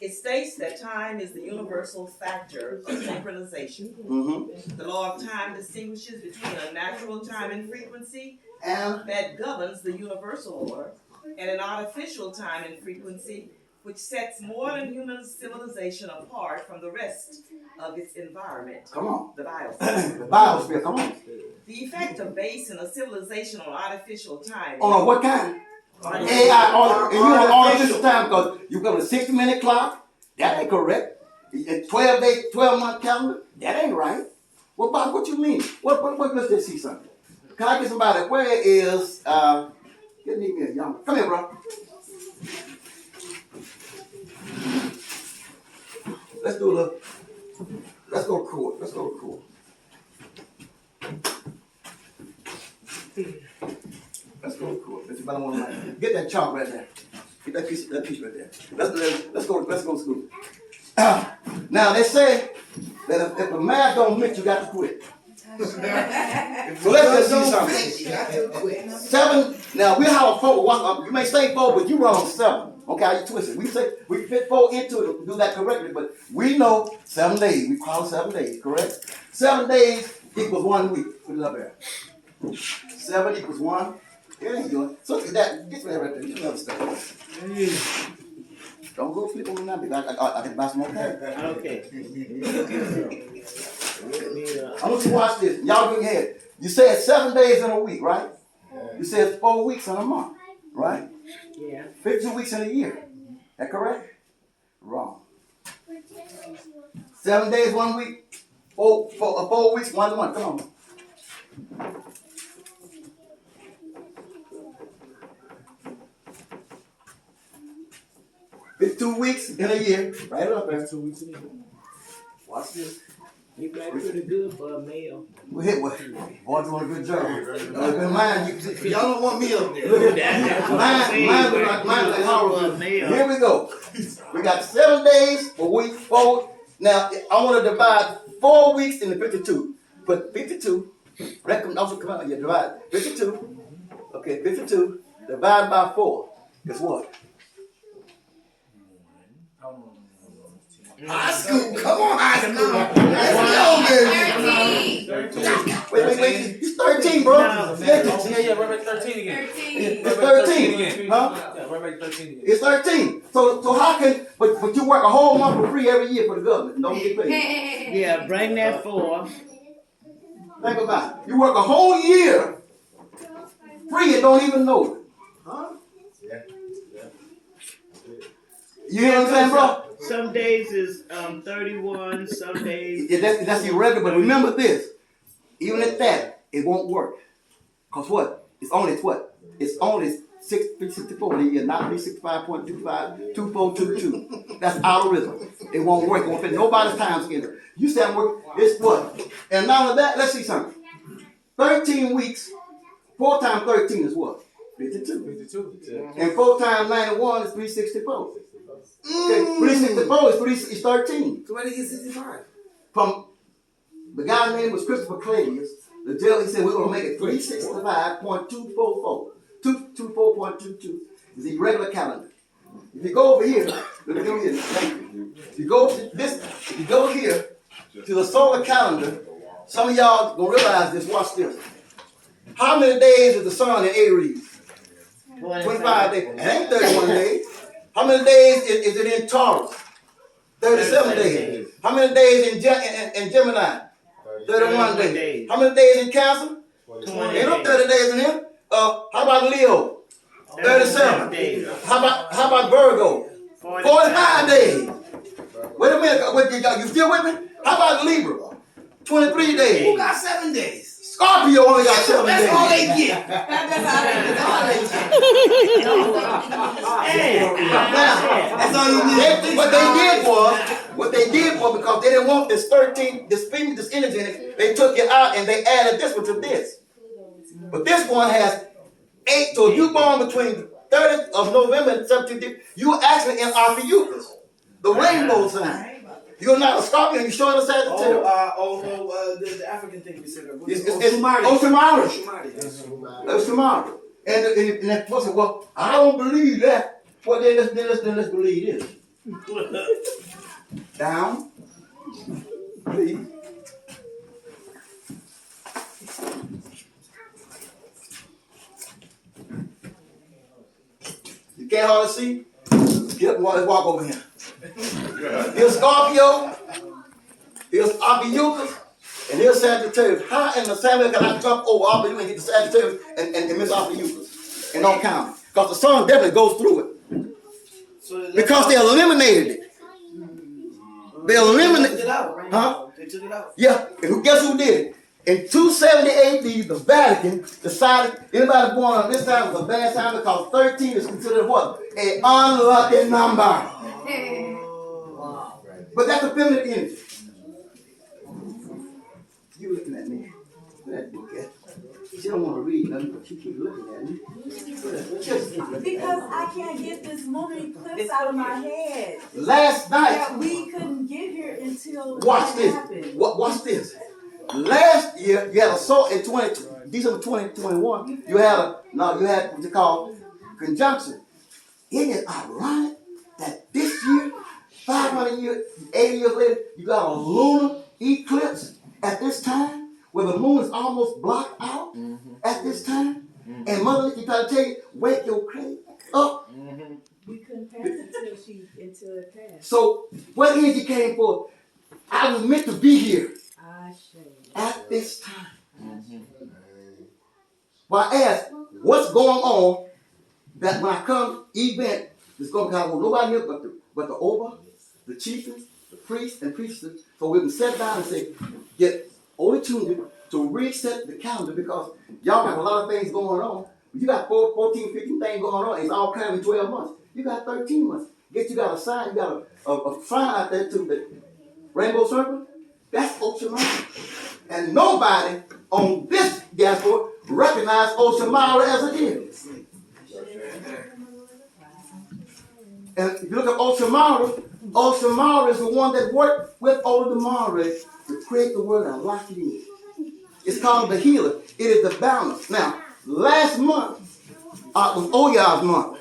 It states that time is the universal factor of synchronization. The law of time distinguishes between a natural time and frequency that governs the universal order and an artificial time and frequency which sets modern human civilization apart from the rest of its environment. Come on. The biosphere. The biosphere, come on. The effect of basing a civilization on artificial time. On what kind? AI, and you on artificial time because you got a 60-minute clock. That ain't correct. A 12-month calendar. That ain't right. What about what you mean? Let's just see something. Can I get somebody? Where is get me a young. Come here, bro. Let's do a little. Let's go to court. Let's go to court. Let's go to court. Get that chalk right there. Get that piece right there. Let's go to school. Now they say that if the math don't mix, you got to quit. So let's just see something. 7. Now we have a 4. You may say 4, but you wrong 7. Okay, how you twist it? We say we fit 4 into it, do that correctly, but we know 7 days. We call it 7 days, correct? 7 days equals 1 week. Put it up there. 7 equals 1. It ain't doing. So that gets me right there. You know stuff. Don't go flip on me now because I can buy some more time. Okay. I want you to watch this. Y'all bring your head. You said 7 days in a week, right? You said 4 weeks in a month, right? Yeah. 52 weeks in a year. That correct? Wrong. 7 days, 1 week. 4 weeks, 1 month. Come on. It's 2 weeks in a year. Right up there. 2 weeks in a year. Watch this. You got pretty good for a male. We hit what? Boy, doing a good job. Y'all don't want me up there. Look at Mine like horrible. Here we go. We got 7 days for week 4. Now, I want to divide 4 weeks into 52. Put 52. Also come out. Yeah, divide 52. Okay, 52. Divide by 4. Guess what? High school, come on, high school. Let's go, baby. Wait. It's 13, bro. Yeah, right back 13 again. It's 13. Huh? Yeah, right back 13 again. It's 13. So how can, but you work a whole month for free every year for the government. Don't get paid. Yeah, bring that 4. Think about it. You work a whole year free and don't even know it. Huh? Yeah. You hear what I'm saying, bro? Some days is 31, some days. Yeah, that's irregular, but remember this. Even at that, it won't work. Because what? It's only what? It's only 364 in a year, not 365.25, 2422. That's out of rhythm. It won't work. It won't fit nobody's time schedule. You say I'm working, it's what? And not only that, let's see something. 13 weeks, 4 times 13 is what? 52. And 4 times 91 is 364. Okay, 364 is 13. So where did you get 65? From the guy's name was Christopher Clavius. The judge, he said we're going to make it 365.244. 224.22 is the regular calendar. If you go over here, let me go here. Thank you. If you go to this, if you go here to the solar calendar, some of y'all gonna realize this. Watch this. How many days is the sun in Aries? 25 days. It ain't 31 days. How many days is it in Taurus? 37 days. How many days in Gemini? 31 days. How many days in Cancer? 20 Ain't no 30 days in here. How about Leo? 37. How about Virgo? 45 days. Wait a minute. You still with me? How about Libra? 23 days. Who got 7 days? Scorpio only got 7 days. That's all they get. That's all they get. That's all you need. What they did was because they didn't want this 13, this energy in it, they took it out and they added this one to this. But this one has 8, so if you born between the 30th of November and 17th, you actually in Ophiuchus, the rainbow sign. You're not a Scorpion, you're showing us at the tail. The African thing we said. It's Oshimari. And the person said, well, I don't believe that. Well, then let's believe this. Down. Please. You can't hardly see? Get up and walk over here. Here's Scorpio. Here's Oyotunji. And here's Sagittarius. How in the Samuel can I jump over Oyotunji and get the Sagittarius and miss Oyotunji? And don't count it. Because the sun definitely goes through it. Because they eliminated it. They eliminated it out, right? Huh? They took it out. Yeah. And guess who did it? In 270 AD, the Vatican decided anybody born on this time was a bad time because 13 is considered what? An unlucky number. But that's a feminine energy. You looking at me. Look at that book, yeah? She don't want to read nothing, but she keep looking at me. Because I can't get this movie clips out of my head. Last night, That we couldn't get here until watch this. happened. Watch this. Last year, you had a assault in December 2021. You had what you call conjunction. It is ironic that this year, 500 years, 80 years later, you got a lunar eclipse at this time, where the moon is almost blocked out at this time. And Mother Nature trying to tell you, wake your crazy up. We couldn't pass it until it passed. So, what energy came forth? I was meant to be here at this time. Well, I asked, what's going on that when I come event, it's going to have nobody here but the Oba, the chieftains, the priests and priestesses, so we can sit down and say, get Oyotunji to reset the calendar because y'all got a lot of things going on. You got 14, 15 things going on, and it's all kind of 12 months. You got 13 months. Guess you got a sign, you got a sign out there too, the rainbow serpent. That's Oshimara. And nobody on this diaspora recognizes Oshimara as it is. And if you look at Oshimara, Oshimara is the one that worked with Oyotunji to create the world and lock it in. It's called the healer. It is the balance. Now, last month was Oya's month.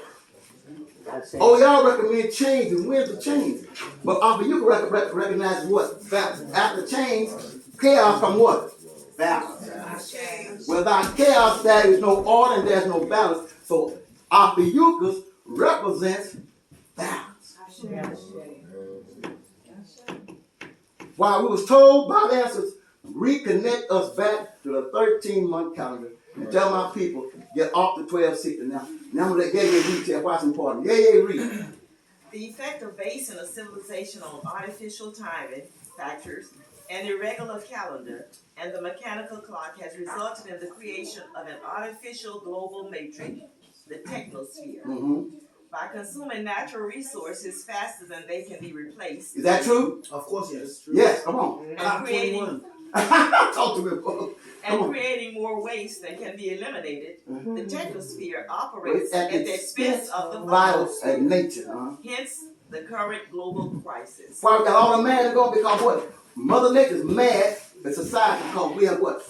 Oya recommend change and where's the change? But you can recognize what? Balance. After change, chaos from what? Balance. Without chaos, there is no order and there's no balance. So Afiyukas represents balance. While we was told by the answers, reconnect us back to the 13-month calendar and tell my people, get off the 12-60 now. Now I'm going to get you detail why it's important. Read. The effect of basing a civilization on artificial timing factors, an irregular calendar, and the mechanical clock has resulted in the creation of an artificial global matrix, the technosphere. By consuming natural resources faster than they can be replaced. Is that true? Of course, yes. True. Yes, come on. And creating, Talk to me. creating more waste than can be eliminated, the technosphere operates at the expense of the vital and nature. Hence, the current global crisis. Why we got all the mad going because what? Mother Nature's mad at society because we have what?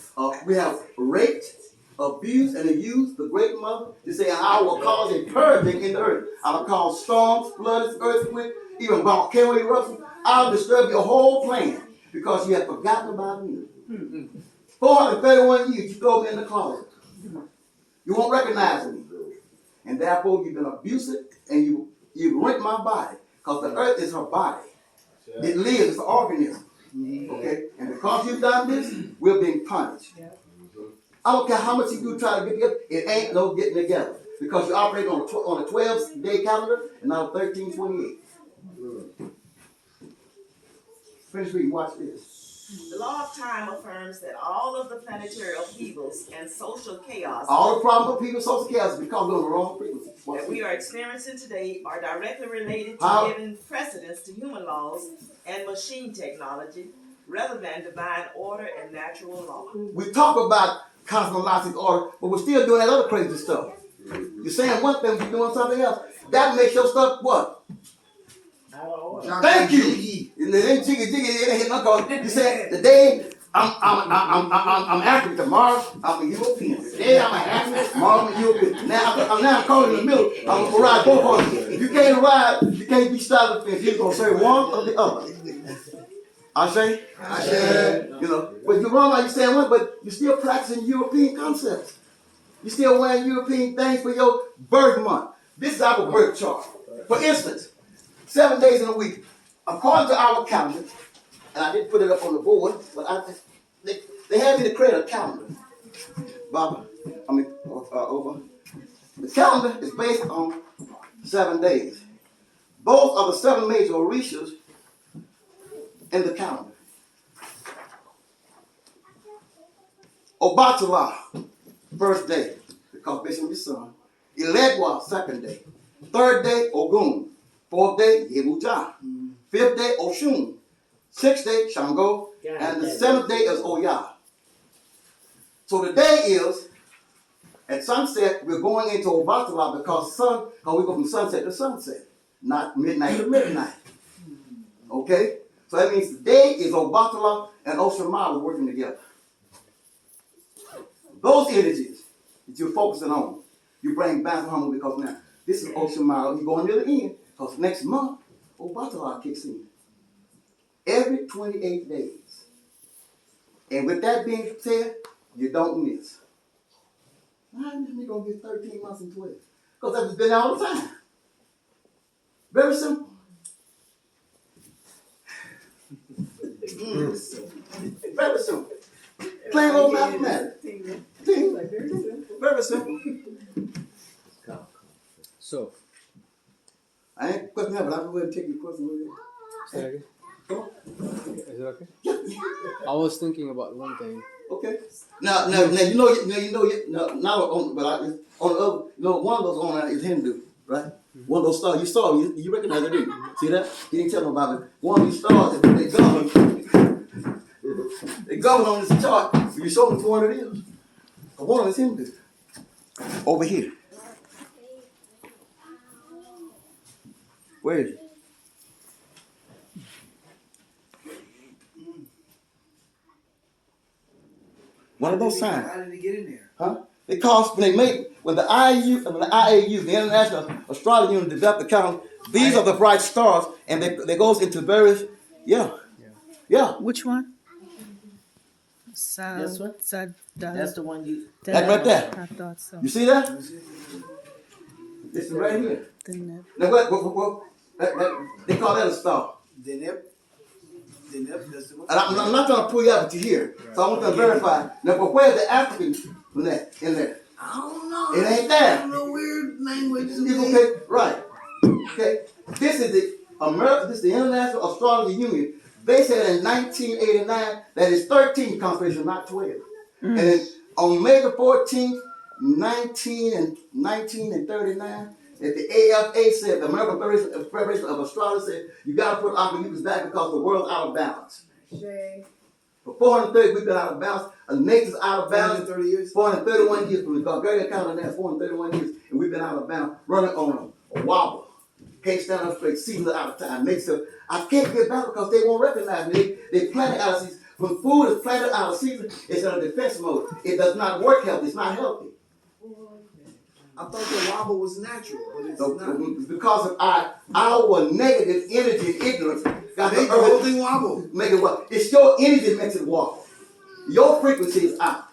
We have raped, abused, and abused the great mother. They say I will cause a purging in the earth. I will cause storms, floods, earthquakes, even volcano eruptions. I'll disturb your whole plan because you have forgotten about me. 431 years you throw me in the closet. You won't recognize me. And therefore you've been abusive and you rent my body because the earth is her body. It lives, it's an organism. Okay? And because you've done this, we're being punished. I don't care how much you do try to get together, it ain't no getting together. Because you operate on a 12-day calendar and not a 13/28. Finish reading, watch this. The law of time affirms that all of the planetary upheavals and social chaos All the problems with people's social chaos is because we're on the wrong frequency. that we are experiencing today are directly related to giving precedence to human laws and machine technology rather than divine order and natural law. We talk about cosmological order, but we're still doing that other crazy stuff. You're saying one thing, but you're doing something else. That makes your stuff what? Thank you. And it ain't jiggy, it ain't hit no cause. You said today I'm African, tomorrow I'm a European. Today I'm an African, tomorrow I'm a European. Now I'm calling in the middle. I'm gonna ride both of you. If you can't ride, you can't be started fence. You're gonna serve one or the other. I say, you know, but you're wrong like you saying one, but you're still practicing European concepts. You're still wearing European things for your birth month. This is our birth chart. For instance, 7 days in a week, according to our calendar, and I didn't put it up on the board, but they had me to create a calendar. Baba, over. The calendar is based on 7 days. Both are the 7 major orishas in the calendar. Obatala, first day, because based on the sun. Elegwa, second day. Third day, Ogun. Fourth day, Yebuja. Fifth day, Oshun. Sixth day, Shango. And the 7th day is Oya. So the day is, at sunset, we're going into Obatala because we go from sunset to sunset, not midnight to midnight. Okay? So that means the day is Obatala and Oshama working together. Those energies that you're focusing on, you bring back home because now, this is Oshama, you're going to the end, because next month, Obatala kicks in. Every 28 days. And with that being said, you don't miss. Why are you going to get 13 months and 12? Because that's been all the time. Very simple. Very simple. Plain old mathematics. Very simple. So, I ain't questioning that, but I'm going to take your question with you. say again. Come on. Is it okay? Yeah. I was thinking about one thing. Okay. Now, not on the other, one of those on is Hindu, right? One of those stars, you saw, you recognize it, didn't you? See that? You didn't tell nobody. One of these stars, they govern on this chart. You show them which one it is. One of them is Hindu. Over here. Where is it? One of those signs. How did he get in there? Huh? Because when the IAU, the International Astrology Union, developed the calendar, these are the bright stars, and they goes into various, yeah. Which one? This one? That's the one you. That right there. I thought so. You see that? This is right here. Now what they call that a star. Deneb, that's the one. And I'm not trying to pull you out, but you're here. So I want to verify. Now, but where's the African in there? I don't know. It ain't there. I don't know weird languages. It's okay, right. Okay. This is the International Astrology Union. They said in 1989 that it's 13 constellations, not 12. And then on May the 14th, 1939, that the AFA said, the American Federation of Astrology said, you got to put Oculus back because the world's out of balance. For 430, we've been out of balance. Nature's out of balance. 430 years? 431 years. From the Gregorian calendar, that's 431 years. And we've been out of balance, running on a wobble. Can't stand up straight, seasons out of time. I can't get back because they won't recognize me. They planted out of season. When food is planted out of season, it's in a defense mode. It does not work healthy. It's not healthy. I thought the wobble was natural, but it's not. Because of our negative energy and ignorance, got Make the whole thing wobble. Make it wobble. It's your energy that makes it wobble. Your frequency is out.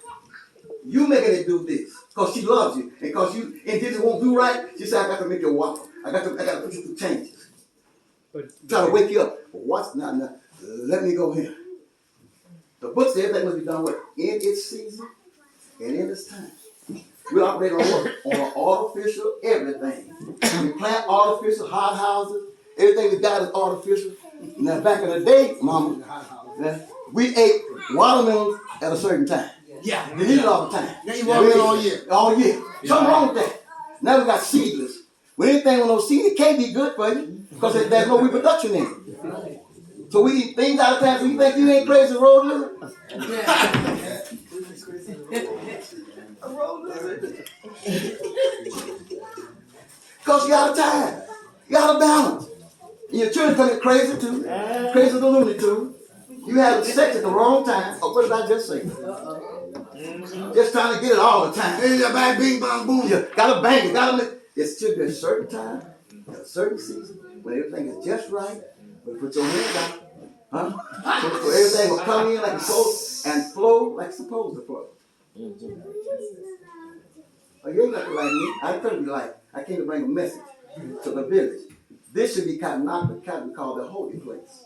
You making it do this because she loves you, and because you and this won't do right. She said, "I got to make you wobble. I got to put you through changes. Try to wake you up. But watch now. Let me go here. The book says everything must be done in its season and in its time. We operate on what? On artificial everything. We plant artificial hot houses. Everything we got is artificial. Now back in the day, mama, we ate watermelons at a certain time. Yeah. We eat it all the time. Now you watermelon all year. All year. Something wrong with that. Now we got seedless. When anything with no seed, it can't be good for you because there's no reproduction in it. So we eat things out of time. So you think you ain't crazy, road lizard? Because you out of time. You out of balance. And your children come crazy too. Crazy as a Looney Tune. You have sex at the wrong time. Or what did I just say? Just trying to get it all the time. Hey, bang, bing, bang, boom. You gotta bang it. It should be a certain time, a certain season, when everything is just right, but put your hands out, huh? So everything will come in like it's supposed and flow like it's supposed to flow. Oh, you ain't got to like me. I couldn't be like. I came to bring a message to the village. This should be not the kind we call the holy place.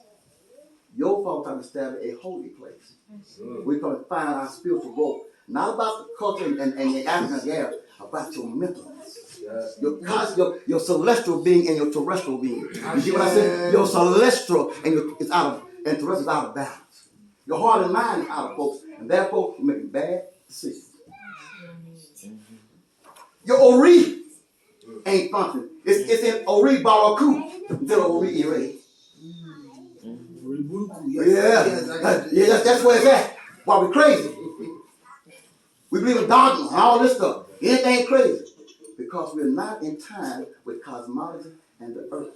Your father trying to establish a holy place. We're going to find our spiritual growth. Not about the culture and the African era, about your mentalness. Your celestial being and your terrestrial being. You see what I said? Your celestial and terrestrial is out of balance. Your heart and mind is out of focus, and therefore you're making bad decisions. Your Ori ain't functioning. It's in Ori Baraku until Ori Ere. Yeah, that's where it's at. Why we crazy? We believe in dogma and all this stuff. Anything crazy. Because we're not in time with cosmology and the earth.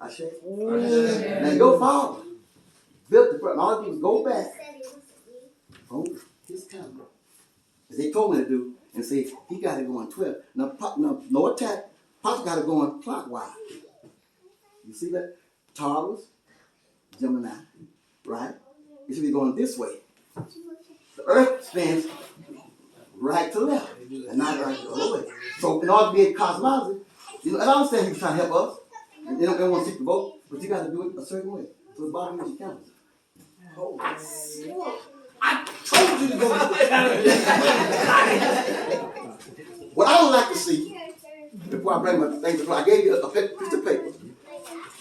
I say. Now your father built the front. All you do is go back on his calendar. As they told me to do, and say he got it going 12. Now no attack. Pop got it going clockwise. You see that? Taurus, Gemini, right? It should be going this way. The earth spins right to left, and not right to the other way. So in order to be a cosmology, and I understand you're trying to help us, and they don't want to seek the vote, but you got to do it a certain way. So the bottom is your calendar. I told you to go to the calendar. What I would like to see, before I bring my things to play, I gave you a piece of paper,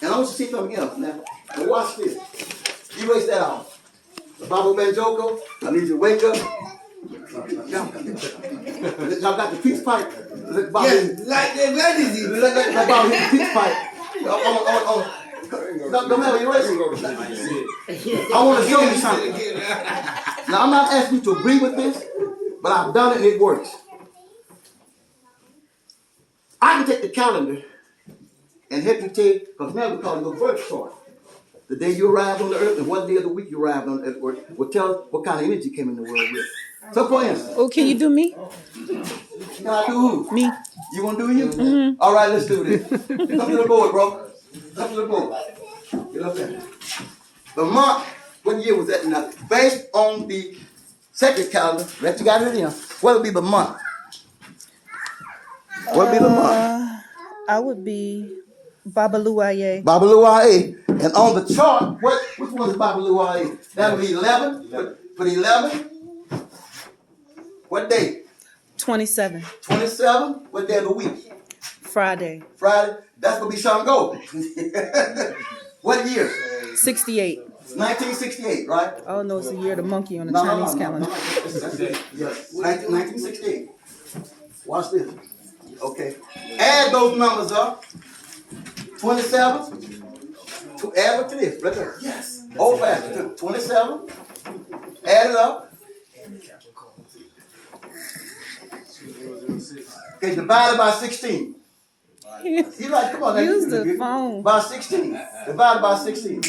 and I want you to see something else now. Now watch this. Erase that off. The Bible Banjoko, I need you to wake up. Y'all got the peace pipe. Yes, like the ladies. Let Bobby hit the peace pipe. Don't have erase it. I want to show you something. Now I'm not asking you to agree with this, but I've done it and it works. I can take the calendar and help you take, because now we call it your birth chart. The day you arrived on the earth and what day of the week you arrived on the earth will tell us what kind of energy came in the world with. So for instance. Oh, can you do me? Can I do who? Me. You want to do you? Mm-hmm. All right, let's do this. Come to the board, bro. Come to the board. Get up there. The month, what year was that now? Based on the second calendar, that you got it in, what would be the month? What would be the month? I would be Babaluaye. Babaluaye. And on the chart, which one is Babaluaye? That would be 11. Put 11. What day? 27. 27. What day of the week? Friday. Friday. That's going to be Shango. What year? 68. 1968, right? Oh, no, it's the year of the monkey on the Chinese calendar. Yes. 1968. Watch this. Okay. Add those numbers up. 27. Add it to this. Right there. Yes. Old fast. 27. Add it up. Okay, divided by 16. You like, come on. Use the phone. By 16. Divided by 16.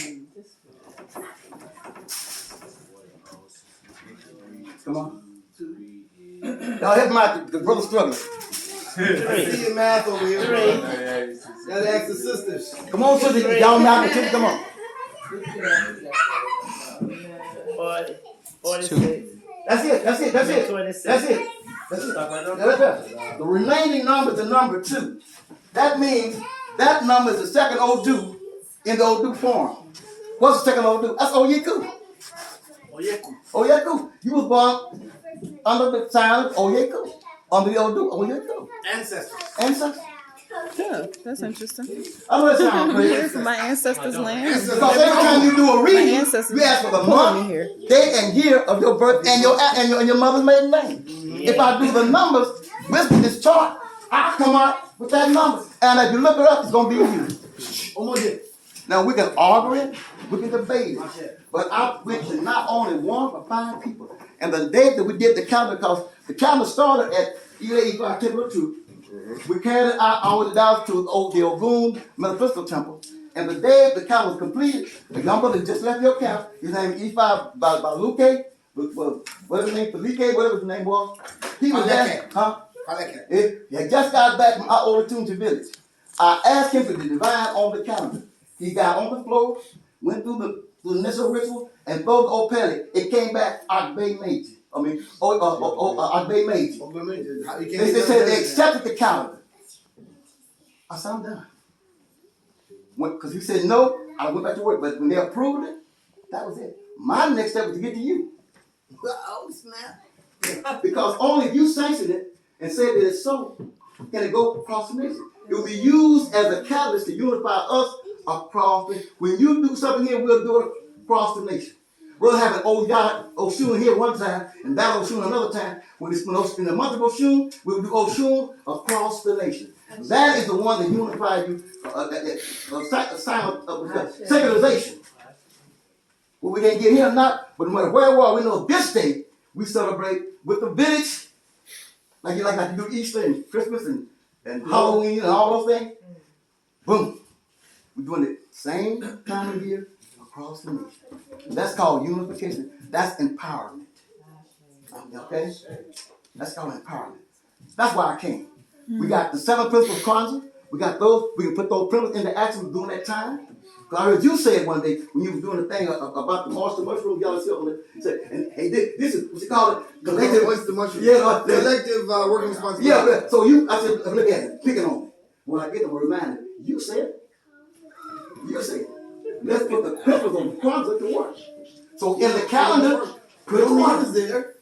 Come on. Y'all help him out. The brother's struggling. See your math over here. Gotta ask the sisters. Come on, sisters. Y'all mathematicians. Come on. 46. That's it. 26. That's it. The remaining number is the number 2. That means that number is the second Odu in the Odu form. What's the second Odu? That's Oyeku. Oyeku. You was born under the sign of Oyeku. Under the Odu, Oyeku. Ancestors. Yeah, that's interesting. I know that sounds I'm here crazy. for my ancestors' land. Because every time you do a reading, you ask for the month, day, and year of your birth and your mother's maiden name. If I do the numbers with this chart, I come out with that number. And if you look it up, it's going to be you. Now, we can argue it, we can debate it. But I went to not only 1 but 5 people. And the day that we did the calendar, because the calendar started at IFA Temple 2. We carried it out all the way down to the Ogun Metaphysical Temple. And the day the calendar was completed, the young brother just left your camp. His name is Ifa Baluke. Whatever his name, Felique, whatever his name was. He was there. Huh? He had just got back from our Oyotunji village. I asked him to divide on the calendar. He got on the floor, went through the initial ritual, and threw the old pellet. It came back Akbe Meiji. Akbe Meiji. They said they accepted the calendar. I said, I'm done. Because he said no, I went back to work. But when they approved it, that was it. My next step was to get to you. Oh, snap. Because only if you sanction it and say that it's so, can it go across the nation. It will be used as a catalyst to unify us across the. When you do something here, we'll do it across the nation. We'll have an Oshun here one time and that Oshun another time. When in the month of Oshun, we'll do Oshun across the nation. That is the one that unifies you. Sign of secularization. Well, we didn't get here or not, but no matter where we are, we know this day we celebrate with the village, like you like to do Easter and Christmas and Halloween and all those things. Boom. We're doing it same time of year across the nation. That's called unification. That's empowerment. Okay? That's called empowerment. That's why I came. We got the 7 principles of Kwanzaa. We got those. We can put those principles into action during that time. Because I heard you say it one day when you were doing the thing about the oyster mushroom. Y'all see on it. Said, and hey, this is what's it called? Collective Oyster mushroom. Yeah, collective working responsibility. Yeah. So I said, look at it, picking on me. When I get them reminded, you said it. You said it. Let's put the principles of Kwanzaa to work. So in the calendar, put it to work. There.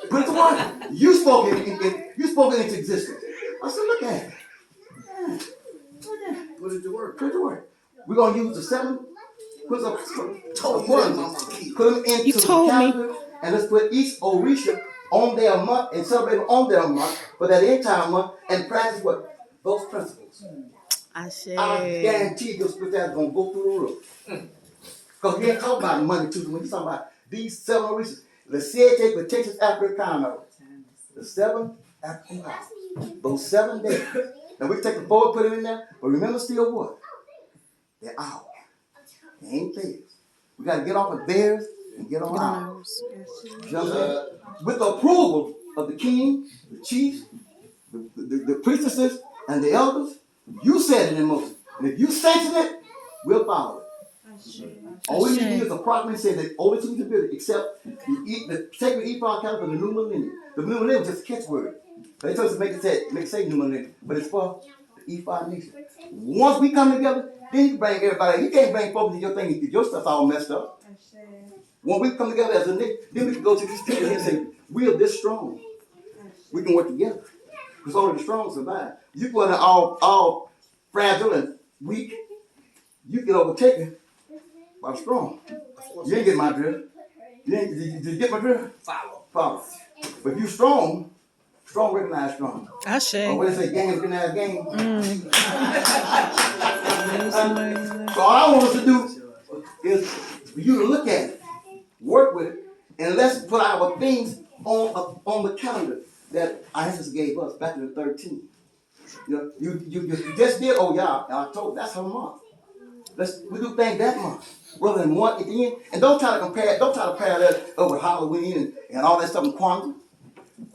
Put it to work. You spoke it into existence. I said, look at it. Put it to work. Put it to work. We're going to use the 7 principles of Kwanzaa. Put them into the calendar, and let's put each Orisha on their month and celebrate them on their month for that entire month and practice what? Those principles. I guarantee your spirituality is going to go through the roof. Because we ain't talking about money too. When you talking about these 7 Orishas, the Siete Protections Africano, the 7 African powers, those 7 days. Now we can take the 4 and put it in there, but remember still what? They're ours. They ain't theirs. We got to get off of theirs and get on ours. You know what I'm saying? With the approval of the king, the chiefs, the priestesses, and the elders, you set it in motion. And if you sanction it, we'll follow it. All we need to do is a proclamation saying that Oyotunji village except the sacred ephod calendar for the new millennium. The new millennium is just a catchword. They told us to make it say new millennium, but it's for the ephod nation. Once we come together, then you bring everybody. You can't bring folks to your thing because your stuff's all messed up. When we come together as a nation, then we can go to these people here and say, we are this strong. We can work together. Because only the strong survive. You go in all fragile and weak, you get overtaken by the strong. You ain't get my drift. Did you get my drift? Follow. But if you strong recognize strong. What they say, gang recognize gang. So all I want us to do is for you to look at it, work with it, and let's put our things on the calendar that our ancestors gave us back in the 13th. You just did October. That's her month. We do things that month rather than one at the end. And don't try to compare. Don't try to parallel over Halloween and all that stuff in Kwanzaa.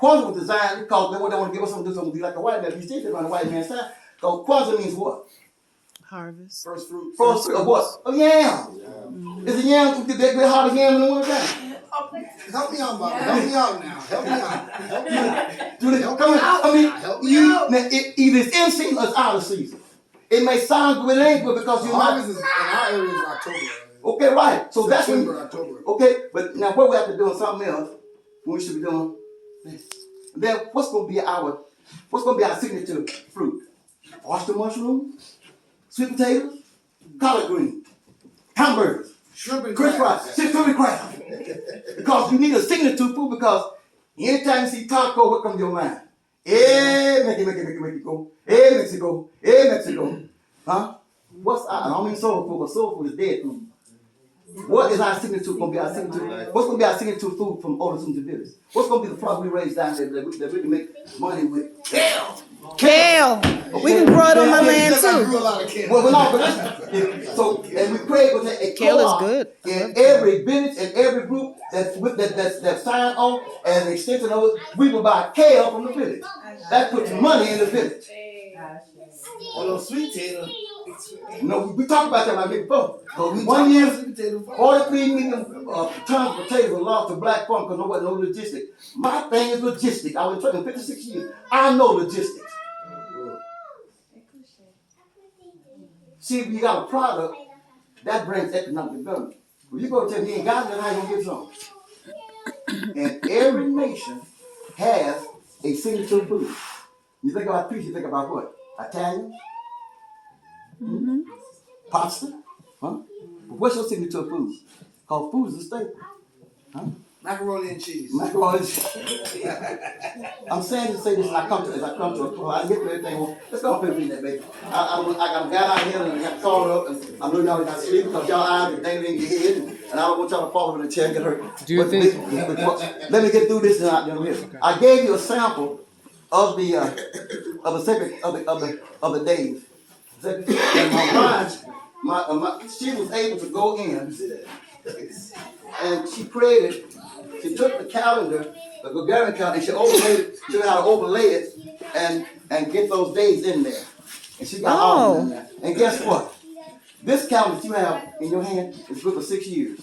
Kwanzaa was designed because they want to give us something to do something like the white man. You still live on the white man's side. So Kwanzaa means what? Harvest. First fruit. First fruit of what? Of yam. Is a yam that harvest yam in the winter time? Help me out, Mama. Help me out now. Help me out. Help me out. Help me out. Either it's in season or it's out of season. It may sound good, but it ain't good because you're not. In our area is October. Okay, right. So that's when. October. Okay, but now what we have to do is something else. We should be doing this. And then what's going to be our signature fruit? Oyster mushroom, sweet potatoes, collard greens, hamburgers, shrimp and Chris fries, shrimp and crab. Because you need a signature food because anytime you see taco, what comes to your mind? Make it go. Mexico. Huh? I don't mean soul food, but soul food is dead food. What is our signature going to be our signature? What's going to be our signature food from Oyotunji village? What's going to be the product we raise down there that we can make money with? Kale! We can grow it on my land too. And we pray with a Kale is good. In every village and every group that's signed on as an extension of it, we will buy kale from the village. That puts money in the village. Although sweet potato. No, we talked about that like before. Oh, we 1 year, sweet potato. 43 million tons of potatoes were lost to black farm because there wasn't no logistics. My thing is logistics. I was trading 56 years. I know logistics. See, if you got a product, that brings economic development. If you go tell me you ain't got it, then how you gonna get some? And every nation has a signature food. You think about pizza, you think about what? Italian? Mm-hmm. Pasta? Huh? But what's your signature food? Called food is a staple. Huh? Macaroni and cheese. Macaroni and cheese. I'm saying to say this as I come to a close. I get to everything. Let's go and read that, baby. I got out here and I got caught up, and I know y'all got sleep because y'all eyes are dangling in your head, and I don't want y'all to fall over the chair and get hurt. Do you think? Let me get through this and I'll here. I gave you a sample of the sacred of the days. And my wife, she was able to go in, and she created. She took the calendar, the Gregorian calendar, and she overlaid it. She knew how to overlay it and get those days in there. And she got all of them in there. And guess what? This calendar that you have in your hand is good for 6 years.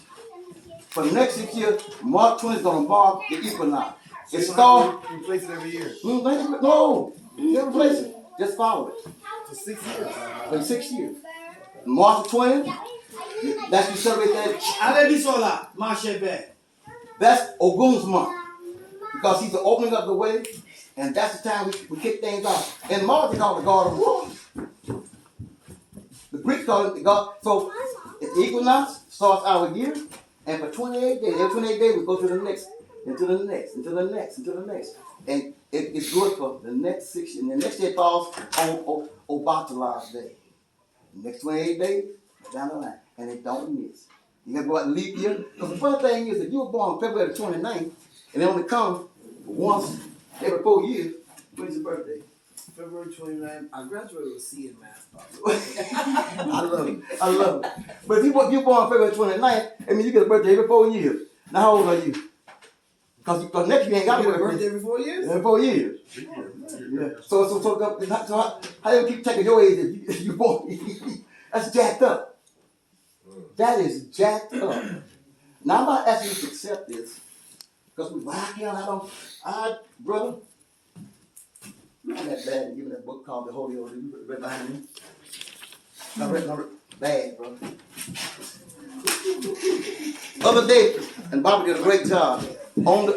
For the next 6 years, March 20 is going to mark the equinox. It starts. Replace it every year. No, you never replace it. Just follow it. For 6 years. For 6 years. March 20, that's you celebrate that. Alebisola, Mashebe. That's Ogun's month. Because he's the opening of the way, and that's the time we kick things off. And March is called the God of War. The Greeks call it the God. So the equinox starts our year, and for 28 days, every 28 days we go to the next, into the next, into the next, into the next. And it's good for the next 6 years. And the next day falls on Obatala's day. The next 28 days, down the line. And it don't miss. You got to go out and leap year. Because the funny thing is, if you were born February 29th, and it only comes once every 4 years, when's your birthday? February 29th. I graduated with C in math. I love it. I love it. But if you're born February 29th, I mean, you get a birthday every 4 years. Now, how old are you? Because next year you ain't got a birthday every 4 years? Every 4 years. Yeah. So how you keep checking your age if you born? That's jacked up. That is jacked up. Now I'm not asking you to accept this, because brother, you're not that bad in giving that book called The Holy Old. You read behind me? I read bad, brother. Other day, and Bobby did a great job on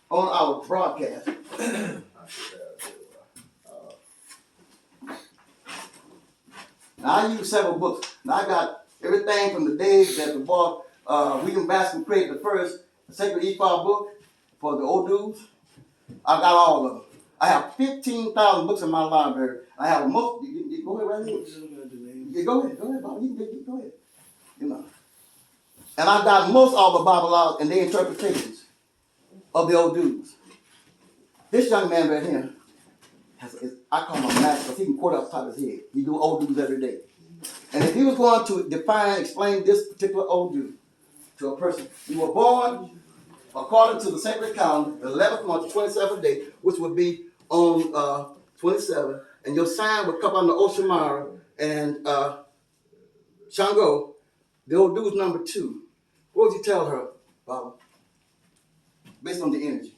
our broadcast. Now I use several books. Now I got everything from the days that the boy William Bascom created the first Sacred IFA book for the old dudes. I got all of them. I have 15,000 books in my library. I have most. You go ahead right here. Yeah, go ahead, Bobby. You can go ahead. You know. And I got most of the Bible out and their interpretations of the old dudes. This young man right here. I call him a master because he can quote off the top of his head. He do old dudes every day. And if he was going to explain this particular old dude to a person, you were born according to the sacred calendar, the 11th month, 27th day, which would be on 27, and your sign would come under Oshamara and Shango. The old dude's number 2. What would you tell her, Bob? Based on the energy.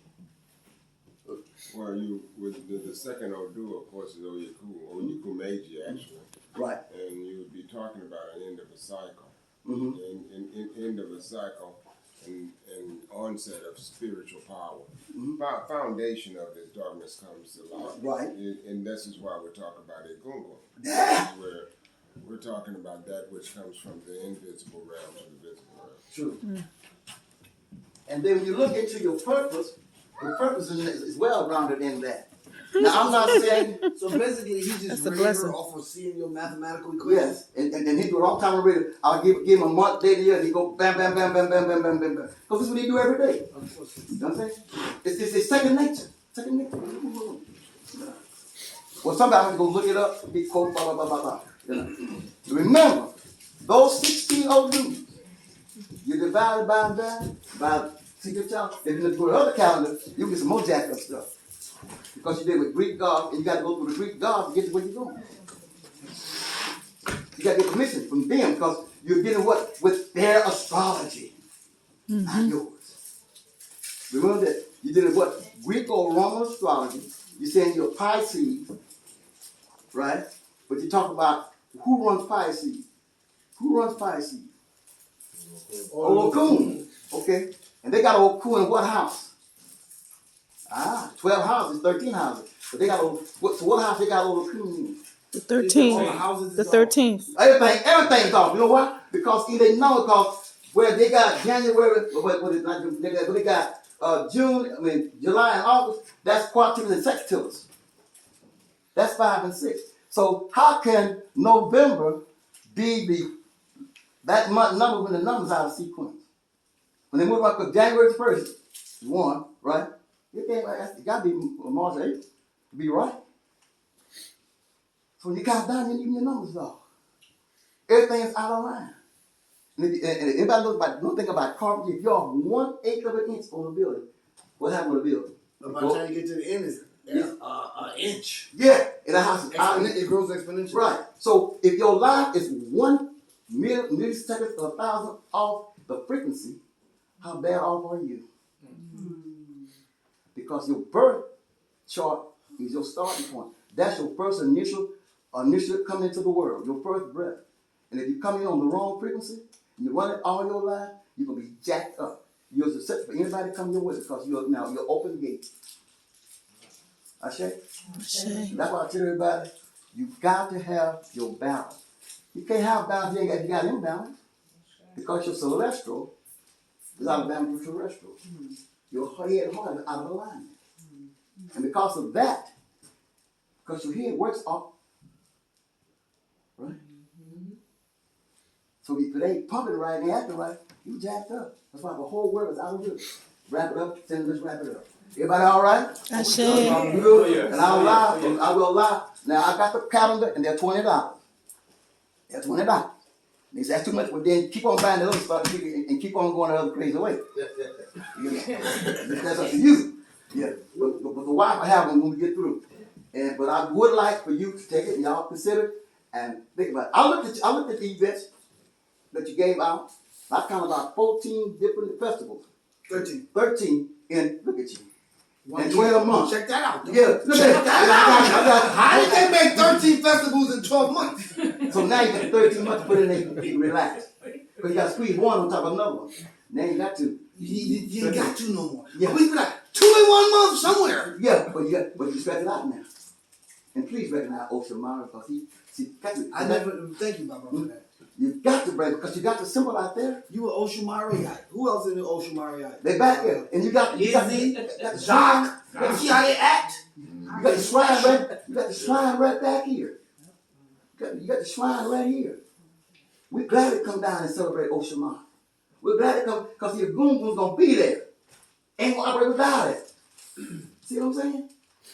Well, the second Odu, of course, is Oyuku Meiji, actually. Right. And you would be talking about an end of a cycle. Mm-hmm. And end of a cycle and onset of spiritual power. Mm-hmm. Foundation of this darkness comes to light. Right. And this is why we're talking about Egungun. Yeah. Where we're talking about that which comes from the invisible realm to the visible realm. True. Mm. And then when you look into your purpose, the purpose is well rounded in that. Now I'm not saying. So basically, he just raised her off of seeing your mathematical equation. Yes, and he do it all the time already. I'll give him a month, day, the year, and he go bam, bam, bam, bam, bam, bam, bam, bam, bam. Because this is what he do every day. You know what I'm saying? It's second nature. Second nature. Well, somebody has to go look it up. He quote blah blah blah blah. You know? Remember, those 16 old dudes, you divided by secret child. If you look for the other calendar, you get some more jacked up stuff. because you did with Greek gods, and you got to go through the Greek gods to get to where you're going. You got to get permission from them because you're dealing with their astrology, not yours. Remember that you're dealing with what? Greek or Roman astrology. You're saying you're Pisces, right? But you talk about who runs Pisces. Who runs Pisces? Oyotunji. Okay. And they got Oyotunji in what house? 12 houses, 13 houses. But they got so what house they got Oyotunji in? The 13th. The 13th. Everything's off. You know why? Because they know because where they got January, they got July and August, that's quadrivials and sextiles. That's 5 and 6. So how can November be that month number when the numbers out of sequence? When they move up to January 1st, 1, right? It got to be March 8th to be right. So when you count down, even your numbers off. Everything is out of line. And if anybody don't think about carpentry, if you're 1/8 of an inch on a building, what happened to the building? By the time you get to the end, it's an inch. Yeah, in a house is out. It grows exponentially. Right. So if your life is 1 millisecond or 1,000 off the frequency, how bad off are you? Because your birth chart is your starting point. That's your first initial coming into the world, your first breath. And if you come in on the wrong frequency, and you run it all your life, you're gonna be jacked up. You're susceptible for anybody to come your way because you're open gate. Ashe? That's why I tell everybody, you got to have your balance. You can't have balance if you got imbalance. Because your celestial is out of balance with terrestrial. Your head and heart is out of alignment. And because of that, because your head works off, right? So if it ain't pumping right and acting right, you jacked up. That's why the whole world is out of rhythm. Wrap it up, let's wrap it up. Everybody all right? Ashe. Good. And I will lie. Now I got the calendar and they're $20. They're $20. They say that's too much, but then keep on buying the other stuff and keep on going the other crazy way. That's up to you. Yeah. But the wife I have when we get through. But I would like for you to take it and y'all consider it and think about it. I looked at the events that you gave out. I counted about 14 different festivals. 13 in, look at you. In 12 months. Check that out. Yeah. Check that out. How did they make 13 festivals in 12 months? So now you got 13 months to put in there and relax. Because you got to squeeze one on top of another one. Now you got to. You ain't got to no more. Yeah. We be like 2 in 1 month somewhere. Yeah, but you stretch it out now. And please recognize Oshimara because I never thank you, Baba, for that. You got to bring because you got the symbol out there. You were Oshumariite. Who else in the Oshumariite? They back there. And you got Izzy, the Jacques. You see how they act? You got the shrine right. You got the shrine right back here. You got the shrine right here. We're glad to come down and celebrate Oshimara. We're glad to come because your goon was gonna be there. Ain't gonna operate without it. See what I'm saying?